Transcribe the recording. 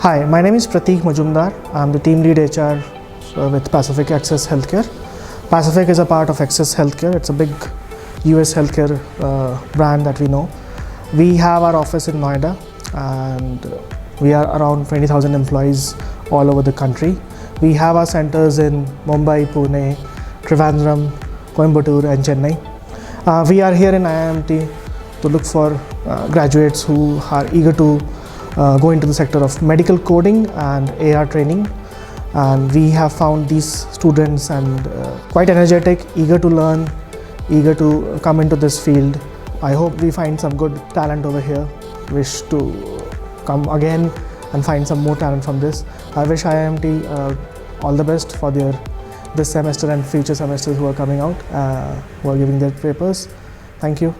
Hi, my name is Prateek Majumdar. I'm the team lead HR with Pacific Access Healthcare. Pacific is a part of Access Healthcare. It's a big US healthcare brand that we know. We have our office in Noida and we are around 20,000 employees all over the country. We have our centers in Mumbai, Pune, Trivandrum, Coimbatore and Chennai. We are here in IIMT to look for graduates who are eager to go into the sector of medical coding and AR training, and we have found these students and quite energetic, eager to learn, eager to come into this field. I hope we find some good talent over here. Wish to come again and find some more talent from this. I wish IIMT all the best for this semester and future semesters who are coming out, who are giving their papers. Thank you.